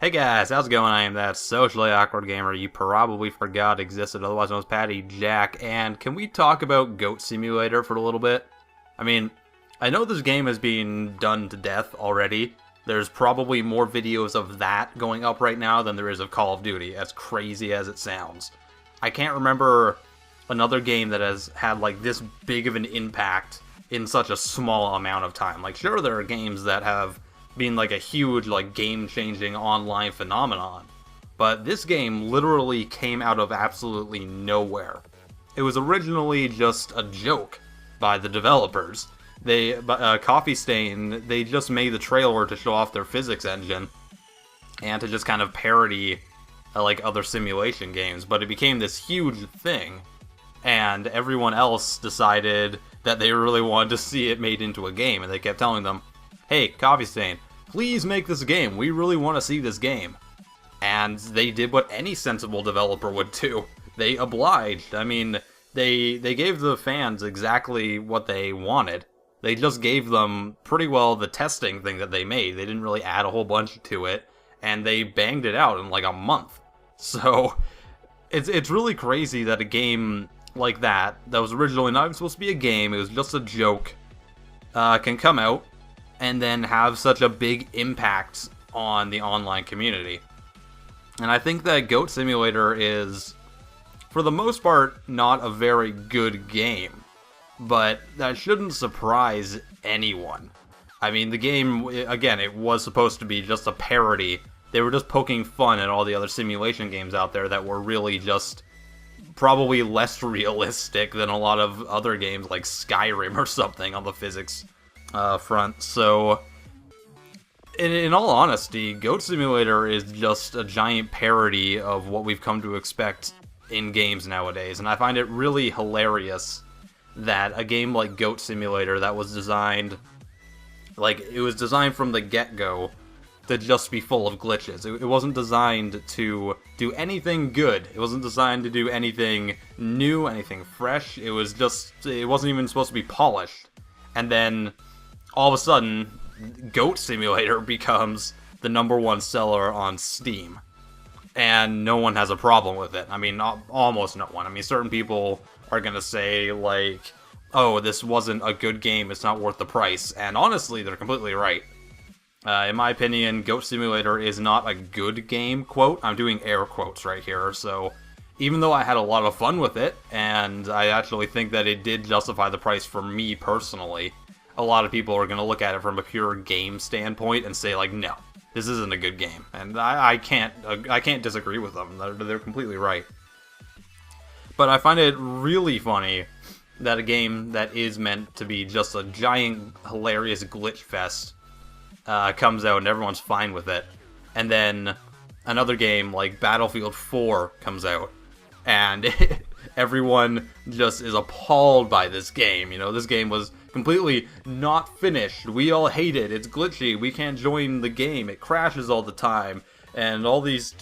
Hey guys, how's it going? I am that socially awkward gamer you probably forgot existed, otherwise known as Patty Jack, and can we talk about Goat Simulator for a little bit? I mean, I know this game has been done to death already. There's probably more videos of that going up right now than there is of Call of Duty, as crazy as it sounds. I can't remember another game that has had like this big of an impact in such a small amount of time. Like, sure, there are games that have been like a huge, like, game-changing online phenomenon, but this game literally came out of absolutely nowhere. It was originally just a joke by the developers. Coffee Stain, they just made the trailer to show off their physics engine and to just kind of parody like other simulation games, but it became this huge thing, and everyone else decided that they really wanted to see it made into a game, and they kept telling them, hey, Coffee Stain, please make this game. We really want to see this game. And they did what any sensible developer would do. They obliged. I mean, they gave the fans exactly what they wanted. They just gave them pretty well the testing thing that they made. They didn't really add a whole bunch to it, and they banged it out in like a month. So it's really crazy that a game like that was originally not even supposed to be a game, it was just a joke, can come out and then have such a big impact on the online community. And I think that Goat Simulator is, for the most part, not a very good game, but that shouldn't surprise anyone. I mean, the game, again, it was supposed to be just a parody. They were just poking fun at all the other simulation games out there that were really just probably less realistic than a lot of other games like Skyrim or something on the physics front. So, in all honesty, Goat Simulator is just a giant parody of what we've come to expect in games nowadays, and I find it really hilarious that a game like Goat Simulator that was designed, like, it was designed from the get-go to just be full of glitches. It wasn't designed to do anything good. It wasn't designed to do anything new, anything fresh. It wasn't even supposed to be polished. And then, all of a sudden, Goat Simulator becomes the #1 seller on Steam. And no one has a problem with it. I mean, almost no one. I mean, certain people are gonna say, like, oh, this wasn't a good game, it's not worth the price. And honestly, they're completely right. In my opinion, Goat Simulator is not a good game, quote. I'm doing air quotes right here, so even though I had a lot of fun with it, and I actually think that it did justify the price for me personally, a lot of people are going to look at it from a pure game standpoint and say, like, no, this isn't a good game. And I can't disagree with them. They're completely right. But I find it really funny that a game that is meant to be just a giant, hilarious glitch fest comes out and everyone's fine with it. And then another game like Battlefield 4 comes out, and everyone just is appalled by this game. You know, this game was completely not finished. We all hate it. It's glitchy. We can't join the game. It crashes all the time. And all these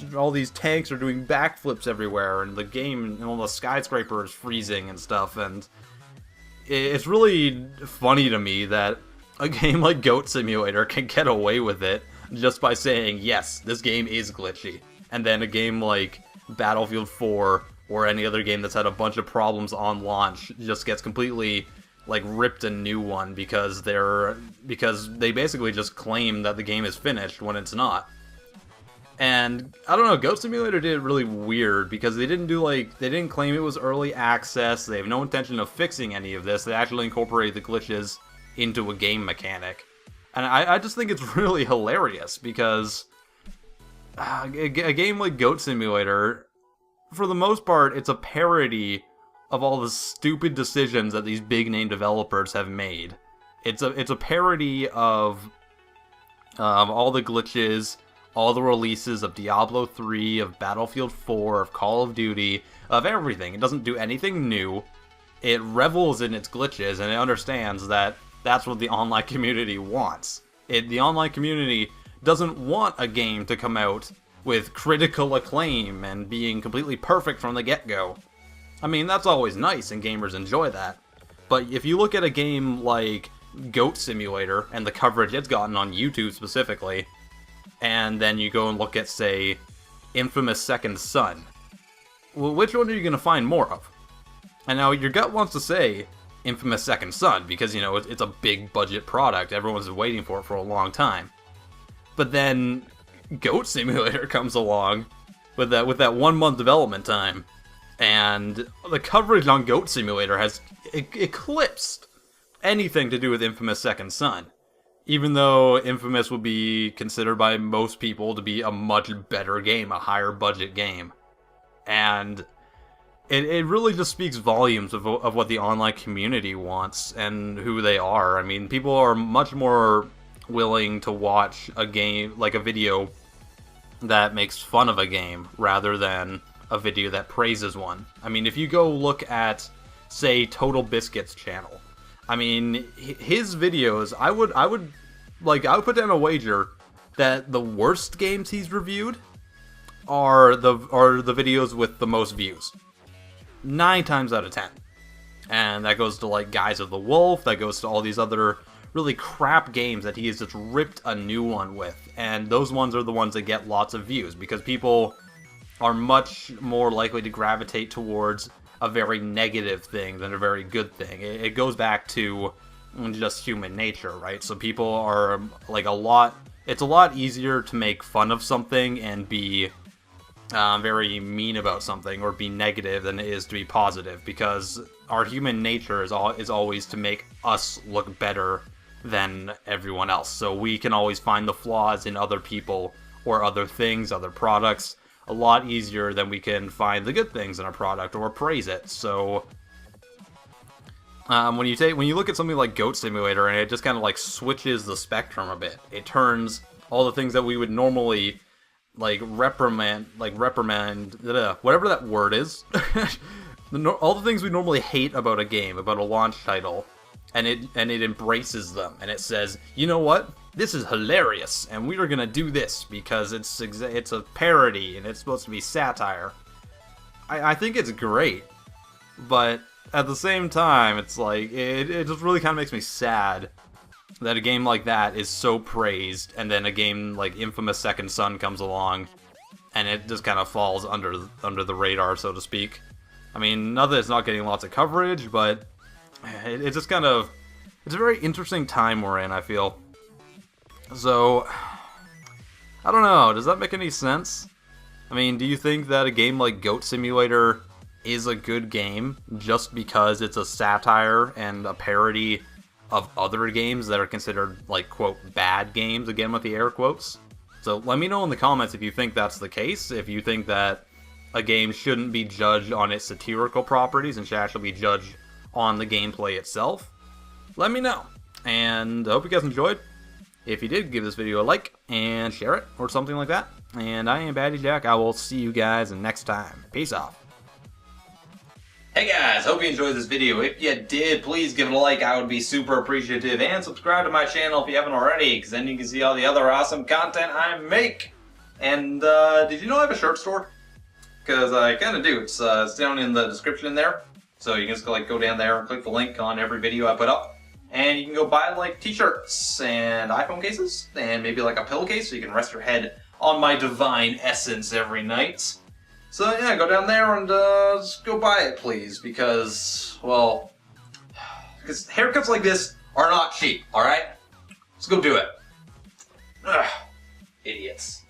tanks are doing backflips everywhere, and the game and all the skyscrapers freezing and stuff. And it's really funny to me that a game like Goat Simulator can get away with it just by saying, yes, this game is glitchy. And then a game like Battlefield 4 or any other game that's had a bunch of problems on launch just gets completely, like, ripped a new one because they basically just claim that the game is finished when it's not. And I don't know, Goat Simulator did it really weird because they didn't claim it was early access. They have no intention of fixing any of this. They actually incorporated the glitches into a game mechanic. And I just think it's really hilarious because a game like Goat Simulator, for the most part, it's a parody of all the stupid decisions that these big name developers have made. It's a parody of all the glitches, all the releases of Diablo 3, of Battlefield 4, of Call of Duty, of everything. It doesn't do anything new. It revels in its glitches, and it understands that that's what the online community wants. The online community doesn't want a game to come out with critical acclaim and being completely perfect from the get-go. I mean, that's always nice, and gamers enjoy that. But if you look at a game like Goat Simulator and the coverage it's gotten on YouTube specifically, and then you go and look at, say, Infamous Second Son. Well, which one are you going to find more of? And now your gut wants to say Infamous Second Son, because, you know, it's a big budget product. Everyone's been waiting for it for a long time. But then Goat Simulator comes along with that 1 month development time, and the coverage on Goat Simulator has eclipsed anything to do with Infamous Second Son. Even though Infamous would be considered by most people to be a much better game, a higher budget game. And it really just speaks volumes of what the online community wants and who they are. I mean, people are much more willing to watch a game, like a video that makes fun of a game, rather than a video that praises one. I mean, if you go look at, say, Total Biscuit's channel, I mean, his videos, I would put down a wager that the worst games he's reviewed are the videos with the most views. 9 times out of 10. And that goes to, like, Guise of the Wolf, that goes to all these other really crap games that he has just ripped a new one with. And those ones are the ones that get lots of views, because people are much more likely to gravitate towards a very negative thing than a very good thing. It goes back to just human nature, right? So people are, like, it's a lot easier to make fun of something and be very mean about something, or be negative, than it is to be positive, because our human nature is always to make us look better than everyone else. So we can always find the flaws in other people or other things, other products, a lot easier than we can find the good things in a product or praise it. So when you look at something like Goat Simulator, and it just kind of like switches the spectrum a bit, it turns all the things that we would normally reprimand, whatever that word is, all the things we normally hate about a game, about a launch title, and it embraces them, and it says, you know what? This is hilarious, and we are gonna do this because it's a parody and it's supposed to be satire. I think it's great, but at the same time, it's like it just really kind of makes me sad that a game like that is so praised, and then a game like Infamous Second Son comes along, and it just kind of falls under the radar, so to speak. I mean, not that it's not getting lots of coverage, but it's just kind of, it's a very interesting time we're in, I feel. So, I don't know, does that make any sense? I mean, do you think that a game like Goat Simulator is a good game just because it's a satire and a parody of other games that are considered, like, quote, bad games, again with the air quotes? So let me know in the comments if you think that's the case, if you think that a game shouldn't be judged on its satirical properties and should actually be judged on the gameplay itself. Let me know, and I hope you guys enjoyed. If you did, give this video a like and share it or something like that. And I am IAmPattyJack. I will see you guys next time. Peace out. Hey guys, hope you enjoyed this video. If you did, please give it a like. I would be super appreciative. And subscribe to my channel if you haven't already, because then you can see all the other awesome content I make. And did you know I have a shirt store? Because I kind of do. It's down in the description there. So you can just go down there and click the link on every video I put up. And you can go buy like t-shirts and iPhone cases and maybe like a pillowcase so you can rest your head on my divine essence every night. So yeah, go down there and just go buy it, please, because, well, because haircuts like this are not cheap, alright? Let's go do it. Ugh, idiots.